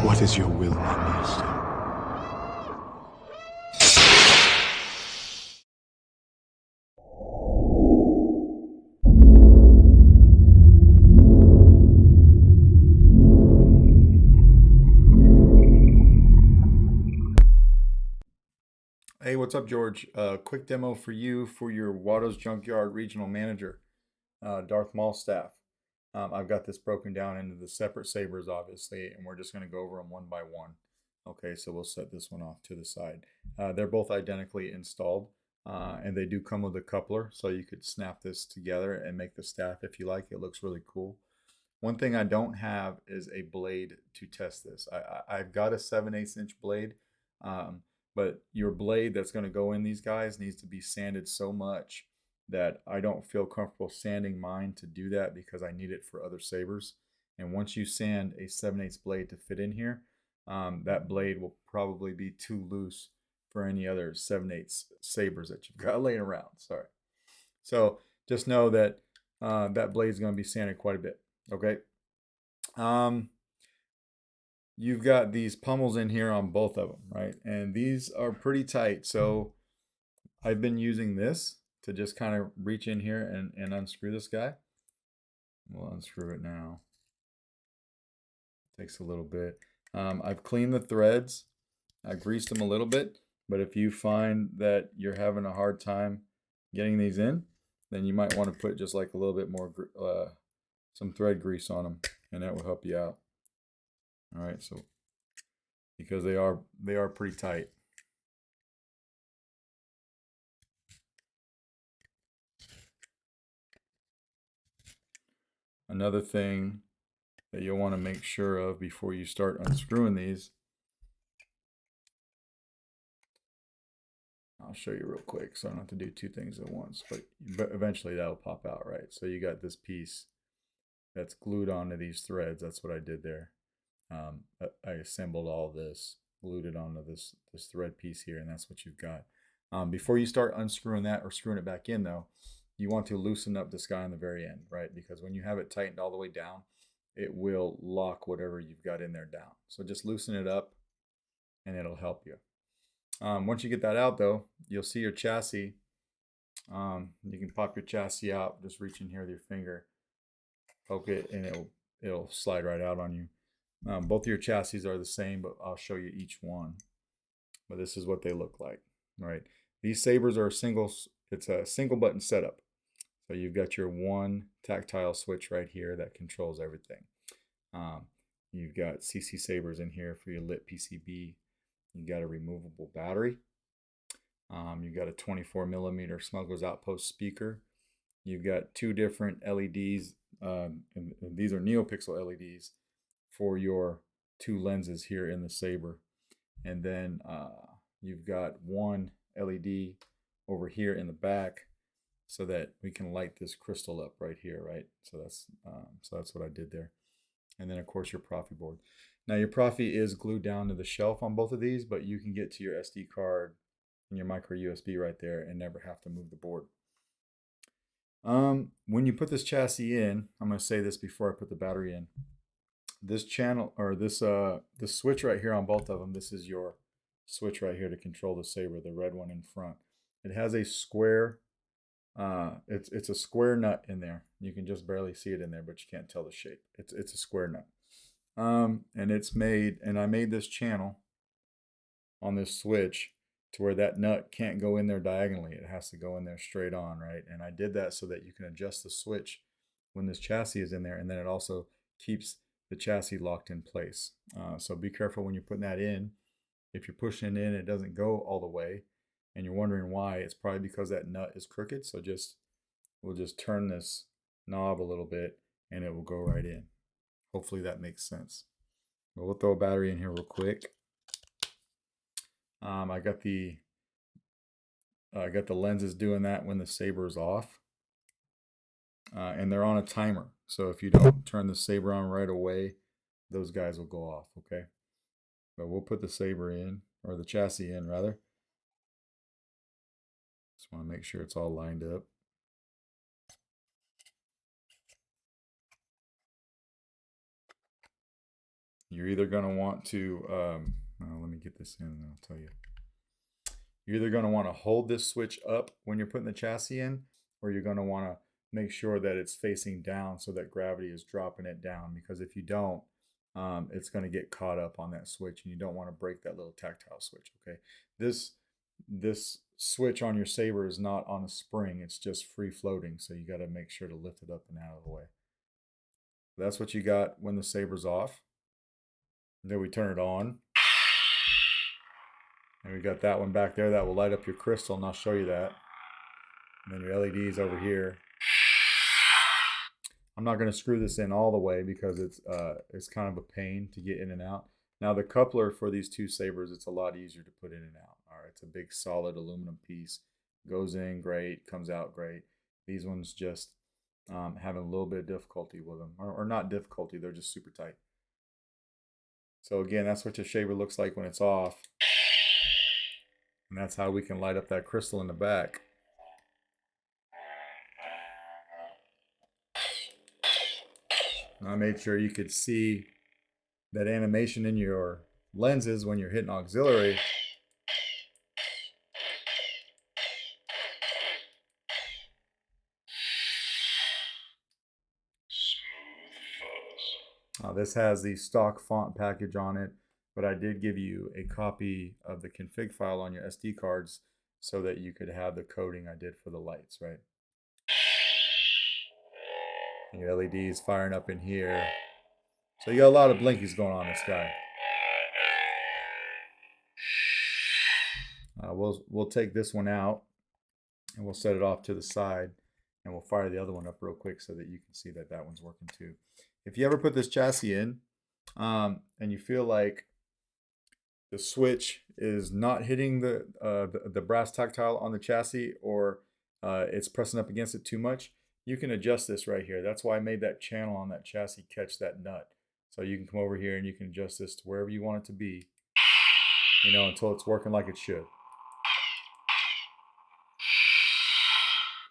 What is your will, my master? Hey, what's up, George? Quick demo for you for your Watto's Junkyard Regional Manager, Darth Maul staff. I've got this broken down into the separate sabers, obviously, and we're just going to go over them one by one. Okay, so we'll set this one off to the side. They're both identically installed, and they do come with a coupler, so you could snap this together and make the staff if you like. It looks really cool. One thing I don't have is a blade to test this. I've got a 7/8 inch blade, um, but your blade that's going to go in these guys needs to be sanded so much that I don't feel comfortable sanding mine to do that because I need it for other sabers. And once you sand a 7/8 blade to fit in here, that blade will probably be too loose for any other 7/8 sabers that you've got laying around. Sorry. So just know that that blade is going to be sanded quite a bit. Okay. Um, you've got these pummels in here on both of them, right? And these are pretty tight. So I've been using this to just kind of reach in here and unscrew this guy. We'll unscrew it now. Takes a little bit. I've cleaned the threads. I greased them a little bit. But if you find that you're having a hard time getting these in, then you might want to put just like a little bit more, some thread grease on them, and that will help you out. All right, so because they are pretty tight. Another thing that you'll want to make sure of before you start unscrewing these, I'll show you real quick so I don't have to do two things at once, but eventually that'll pop out, right? So you got this piece that's glued onto these threads. That's what I did there. I assembled all this, glued it onto this thread piece here, and that's what you've got. Before you start unscrewing that or screwing it back in, though, you want to loosen up this guy on the very end, right? Because when you have it tightened all the way down, it will lock whatever you've got in there down. So just loosen it up, and it'll help you. Once you get that out, though, you'll see your chassis. You can pop your chassis out. Just reach in here with your finger, poke it, and it'll slide right out on you. Both of your chassis are the same, but I'll show you each one. But this is what they look like. All right. These sabers are it's a single button setup. So you've got your one tactile switch right here that controls everything. You've got CC sabers in here for your lit PCB. You've got a removable battery. You've got a 24mm Smuggler's Outpost speaker. You've got two different LEDs, and these are NeoPixel LEDs for your two lenses here in the saber. And then you've got one LED over here in the back so that we can light this crystal up right here, right? So that's what I did there. And then of course your Proffie board. Now your Proffie is glued down to the shelf on both of these, but you can get to your SD card and your micro USB right there and never have to move the board. When you put this chassis in, I'm going to say this before I put the battery in. This channel, or this switch right here on both of them, this is your switch right here to control the saber, the red one in front. It has a square, it's a square nut in there. You can just barely see it in there, but you can't tell the shape. It's a square nut. And I made this channel on this switch to where that nut can't go in there diagonally. It has to go in there straight on, right? And I did that so that you can adjust the switch when this chassis is in there, and then it also keeps the chassis locked in place. So be careful when you're putting that in. If you're pushing it in, it doesn't go all the way, and you're wondering why, it's probably because that nut is crooked. So we'll just turn this knob a little bit and it will go right in. Hopefully that makes sense. But we'll throw a battery in here real quick. I got the lenses doing that when the saber is off, and they're on a timer. So if you don't turn the saber on right away, those guys will go off. Okay, but we'll put the saber in, or the chassis in rather. Just want to make sure it's all lined up. You're either going to want to, let me get this in and I'll tell you. You're either going to want to hold this switch up when you're putting the chassis in, or you're going to want to make sure that it's facing down so that gravity is dropping it down. Because if you don't, it's going to get caught up on that switch, and you don't want to break that little tactile switch. Okay, this switch on your saber is not on a spring; it's just free floating. So you got to make sure to lift it up and out of the way. That's what you got when the saber's off. And then we turn it on. And we got that one back there that will light up your crystal, and I'll show you that. And then your LEDs over here. I'm not going to screw this in all the way because it's kind of a pain to get in and out. Now the coupler for these two sabers, it's a lot easier to put in and out. All right, it's a big solid aluminum piece. Goes in great, comes out great. These ones just having a little bit of difficulty with them, or not difficulty, they're just super tight. So again, that's what your saber looks like when it's off. And that's how we can light up that crystal in the back. And I made sure you could see that animation in your lenses when you're hitting auxiliary. This has the stock font package on it, but I did give you a copy of the config file on your SD cards so that you could have the coding I did for the lights, right? And your LEDs firing up in here. So you got a lot of blinkies going on this guy. We'll take this one out and we'll set it off to the side, and we'll fire the other one up real quick so that you can see that that one's working too. If you ever put this chassis in and you feel like the switch is not hitting the brass tactile on the chassis, or it's pressing up against it too much, you can adjust this right here. That's why I made that channel on that chassis catch that nut. So you can come over here and you can adjust this to wherever you want it to be, you know, until it's working like it should.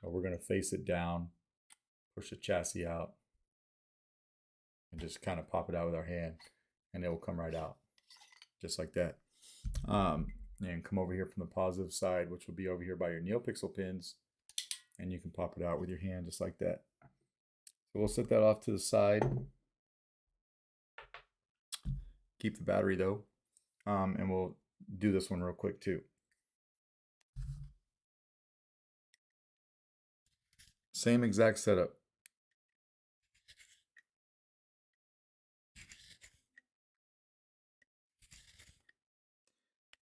We're going to face it down, push the chassis out, and just kind of pop it out with our hand, and it will come right out, just like that. And come over here from the positive side, which will be over here by your NeoPixel pins, and you can pop it out with your hand just like that. So we'll set that off to the side. Keep the battery though, and we'll do this one real quick too. Same exact setup.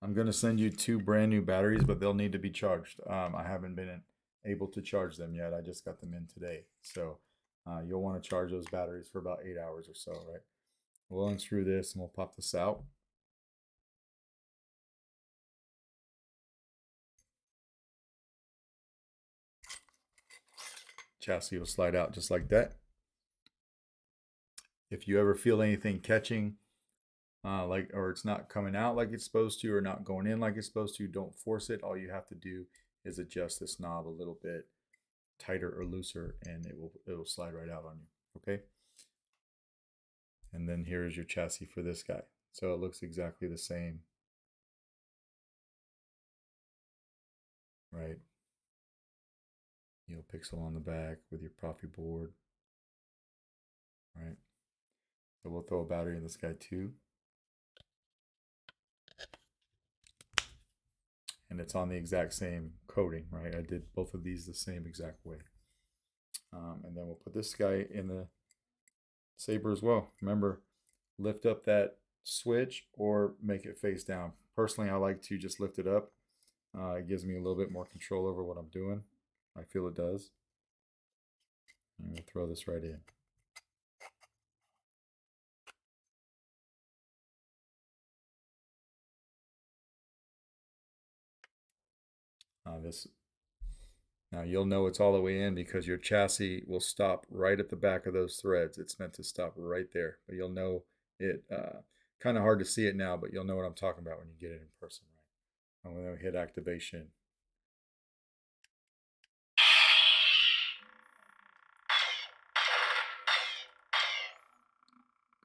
I'm going to send you 2 brand new batteries, but they'll need to be charged. I haven't been able to charge them yet. I just got them in today. So you'll want to charge those batteries for about 8 hours or so, right? We'll unscrew this and we'll pop this out. Chassis will slide out just like that. If you ever feel anything catching, or it's not coming out like it's supposed to, or not going in like it's supposed to, don't force it. All you have to do is adjust this knob a little bit tighter or looser, and it will slide right out on you. Okay. And then here is your chassis for this guy. So it looks exactly the same, right? NeoPixel on the back with your Proffie board, right? So we'll throw a battery in this guy too. And it's on the exact same coating, right? I did both of these the same exact way. And then we'll put this guy in the saber as well. Remember, lift up that switch or make it face down. Personally, I like to just lift it up. It gives me a little bit more control over what I'm doing. I feel it does. And we'll throw this right in. Now you'll know it's all the way in because your chassis will stop right at the back of those threads. It's meant to stop right there, but you'll know it. Kind of hard to see it now, but you'll know what I'm talking about when you get it in person, right? And when we hit activation,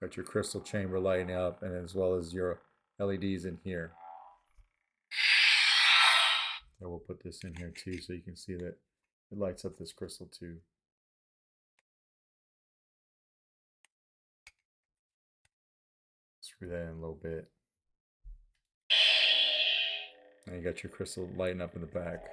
Got your crystal chamber lighting up, and as well as your LEDs in here. So we'll put this in here too, so you can see that it lights up this crystal too. Screw that in a little bit. And you got your crystal lighting up in the back.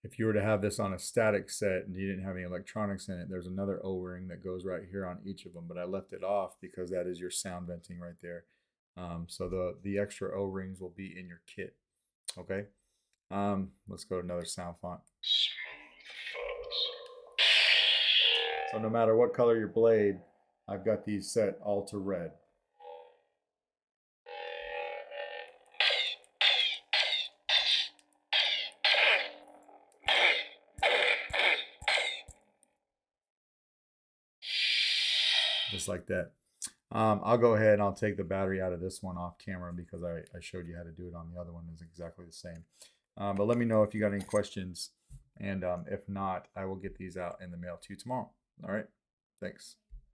If you were to have this on a static set and you didn't have any electronics in it, there's another O-ring that goes right here on each of them, but I left it off because that is your sound venting right there. So the extra O-rings will be in your kit. Okay. Let's go to another sound font. So no matter what color your blade, I've got these set all to red. Just like that. I'll go ahead and I'll take the battery out of this one off camera because I showed you how to do it on the other one. It's exactly the same. But let me know if you got any questions. And if not, I will get these out in the mail to you tomorrow. All right. Thanks.